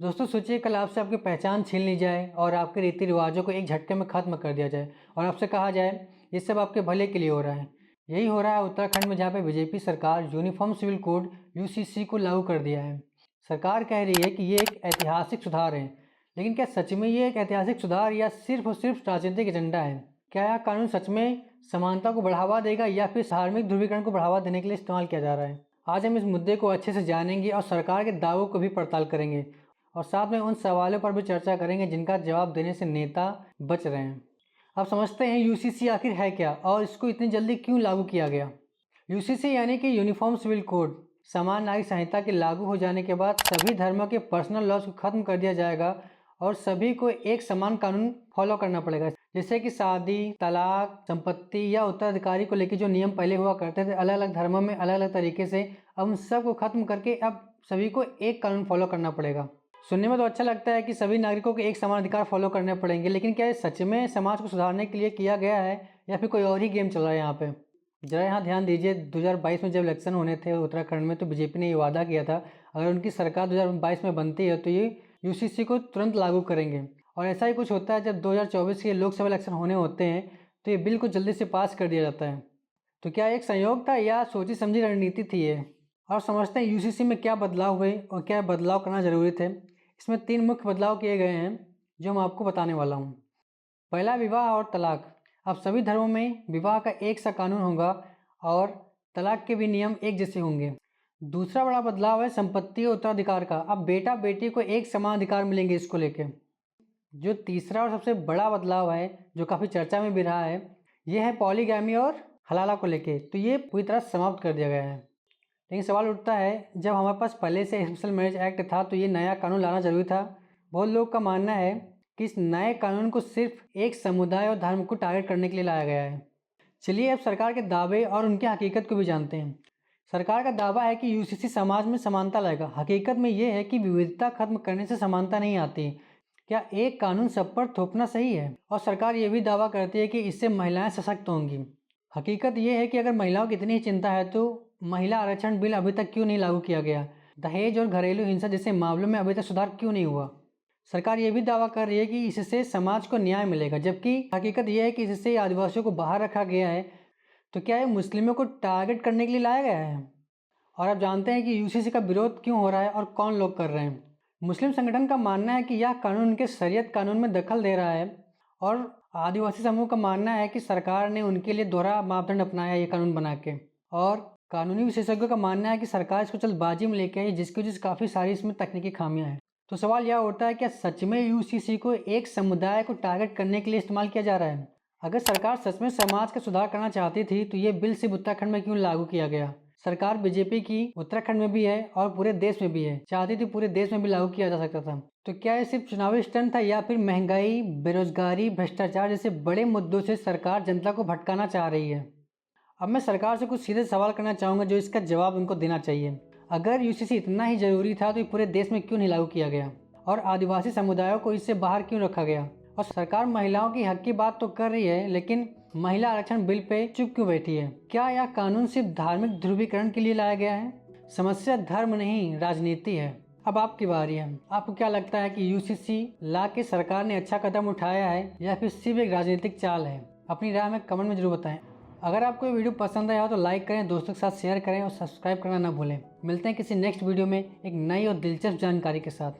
दोस्तों सोचिए कल आपसे आपकी पहचान छीन ली जाए और आपके रीति रिवाजों को एक झटके में ख़त्म कर दिया जाए और आपसे कहा जाए ये सब आपके भले के लिए हो रहा है। यही हो रहा है उत्तराखंड में, जहाँ पे बीजेपी सरकार यूनिफॉर्म सिविल कोड यूसीसी को लागू कर दिया है। सरकार कह रही है कि ये एक ऐतिहासिक सुधार है, लेकिन क्या सच में ये एक ऐतिहासिक सुधार या सिर्फ और सिर्फ राजनीतिक एजेंडा है? क्या यह कानून सच में समानता को बढ़ावा देगा या फिर धार्मिक ध्रुवीकरण को बढ़ावा देने के लिए इस्तेमाल किया जा रहा है? आज हम इस मुद्दे को अच्छे से जानेंगे और सरकार के दावों को भी पड़ताल करेंगे और साथ में उन सवालों पर भी चर्चा करेंगे जिनका जवाब देने से नेता बच रहे हैं। अब समझते हैं यूसीसी आखिर है क्या और इसको इतनी जल्दी क्यों लागू किया गया। यूसीसी यानी कि यूनिफॉर्म सिविल कोड, समान नागरिक संहिता के लागू हो जाने के बाद सभी धर्मों के पर्सनल लॉज को खत्म कर दिया जाएगा और सभी को एक समान कानून फॉलो करना पड़ेगा। जैसे कि शादी, तलाक, संपत्ति या उत्तराधिकारी को लेकर जो नियम पहले हुआ करते थे अलग अलग धर्मों में अलग अलग तरीके से, अब उन सब को खत्म करके अब सभी को एक कानून फॉलो करना पड़ेगा। सुनने में तो अच्छा लगता है कि सभी नागरिकों को एक समान अधिकार फॉलो करने पड़ेंगे, लेकिन क्या ये सच में समाज को सुधारने के लिए किया गया है या फिर कोई और ही गेम चल रहा है यहाँ पे? जरा यहाँ ध्यान दीजिए, 2022 में जब इलेक्शन होने थे उत्तराखंड में तो बीजेपी ने ये वादा किया था अगर उनकी सरकार 2022 में बनती है तो ये यूसीसी को तुरंत लागू करेंगे। और ऐसा ही कुछ होता है, जब 2024 के लोकसभा इलेक्शन होने होते हैं तो ये बिल को जल्दी से पास कर दिया जाता है। तो क्या एक संयोग था या सोची समझी रणनीति थी ये? और समझते हैं यूसीसी में क्या बदलाव हुए और क्या बदलाव करना जरूरी थे। इसमें 3 मुख्य बदलाव किए गए हैं जो मैं आपको बताने वाला हूँ। पहला, विवाह और तलाक। अब सभी धर्मों में विवाह का एक सा कानून होगा और तलाक के भी नियम एक जैसे होंगे। दूसरा बड़ा बदलाव है संपत्ति और उत्तराधिकार का। अब बेटा बेटी को एक समान अधिकार मिलेंगे इसको लेके। जो तीसरा और सबसे बड़ा बदलाव है जो काफ़ी चर्चा में भी रहा है, ये है पॉलीगैमी और हलाला को लेके। तो ये पूरी तरह समाप्त कर दिया गया है। लेकिन सवाल उठता है, जब हमारे पास पहले से स्पेशल मैरिज एक्ट था तो ये नया कानून लाना जरूरी था? बहुत लोग का मानना है कि इस नए कानून को सिर्फ एक समुदाय और धर्म को टारगेट करने के लिए लाया गया है। चलिए अब सरकार के दावे और उनकी हकीकत को भी जानते हैं। सरकार का दावा है कि यूसीसी समाज में समानता लाएगा। हकीकत में ये है कि विविधता खत्म करने से समानता नहीं आती। क्या एक कानून सब पर थोपना सही है? और सरकार ये भी दावा करती है कि इससे महिलाएं सशक्त होंगी। हकीकत ये है कि अगर महिलाओं की इतनी ही चिंता है तो महिला आरक्षण बिल अभी तक क्यों नहीं लागू किया गया? दहेज और घरेलू हिंसा जैसे मामलों में अभी तक सुधार क्यों नहीं हुआ? सरकार ये भी दावा कर रही है कि इससे समाज को न्याय मिलेगा, जबकि हकीकत यह है कि इससे आदिवासियों को बाहर रखा गया है। तो क्या ये मुस्लिमों को टारगेट करने के लिए लाया गया है? और आप जानते हैं कि यूसीसी का विरोध क्यों हो रहा है और कौन लोग कर रहे हैं? मुस्लिम संगठन का मानना है कि यह कानून उनके शरीयत कानून में दखल दे रहा है और आदिवासी समूह का मानना है कि सरकार ने उनके लिए दोहरा मापदंड अपनाया ये कानून बना के। और कानूनी विशेषज्ञों का मानना है कि सरकार इसको जल्दबाजी में लेके आई, जिसकी वजह से काफ़ी सारी इसमें तकनीकी खामियां हैं। तो सवाल यह उठता है, क्या सच में यूसीसी को एक समुदाय को टारगेट करने के लिए इस्तेमाल किया जा रहा है? अगर सरकार सच में समाज का सुधार करना चाहती थी तो ये बिल सिर्फ उत्तराखंड में क्यों लागू किया गया? सरकार बीजेपी की उत्तराखंड में भी है और पूरे देश में भी है, चाहती थी पूरे देश में भी लागू किया जा सकता था। तो क्या ये सिर्फ चुनावी स्टंट था या फिर महंगाई, बेरोजगारी, भ्रष्टाचार जैसे बड़े मुद्दों से सरकार जनता को भटकाना चाह रही है? अब मैं सरकार से कुछ सीधे सवाल करना चाहूँगा जो इसका जवाब उनको देना चाहिए। अगर यूसीसी इतना ही जरूरी था तो ये पूरे देश में क्यों नहीं लागू किया गया और आदिवासी समुदायों को इससे बाहर क्यों रखा गया? और सरकार महिलाओं की हक की बात तो कर रही है, लेकिन महिला आरक्षण बिल पे चुप क्यों बैठी है? क्या यह कानून सिर्फ धार्मिक ध्रुवीकरण के लिए लाया गया है? समस्या धर्म नहीं, राजनीति है। अब आपकी बारी है। आपको क्या लगता है कि यूसीसी ला के सरकार ने अच्छा कदम उठाया है या फिर सिर्फ एक राजनीतिक चाल है? अपनी राय में कमेंट में जरूर बताएं। अगर आपको ये वीडियो पसंद आया हो तो लाइक करें, दोस्तों के साथ शेयर करें और सब्सक्राइब करना ना भूलें। मिलते हैं किसी नेक्स्ट वीडियो में एक नई और दिलचस्प जानकारी के साथ।